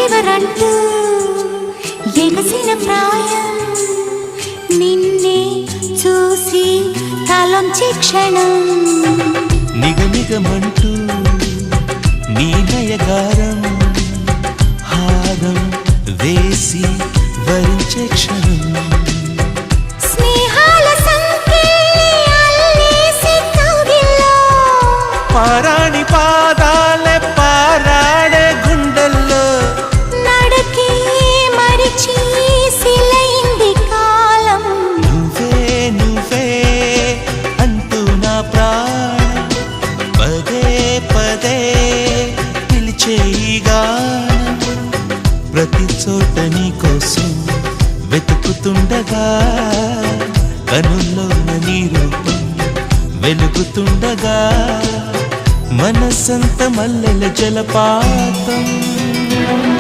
చివరంటూ ఎగసిన ప్రాయం నిన్నే చూసి తలంచి క్షణం నిగనిగమంటూ నీ నయగారం హారం వేసి వరించే క్షణం పారాణి పాదాలే పారాడే గుండెల్లో నడకే మరిచి సిలైంది కాలం నువ్వే నువ్వే అంటూ నా ప్రాణం పదే పదే పిలిచే ఈ గానం ప్రతి చోట నీ కోసం వెతుకుతుండగా కనుల్లోన నీ రూపం వెలుగుతుండగా మనసంత మల్లెల జలపాతం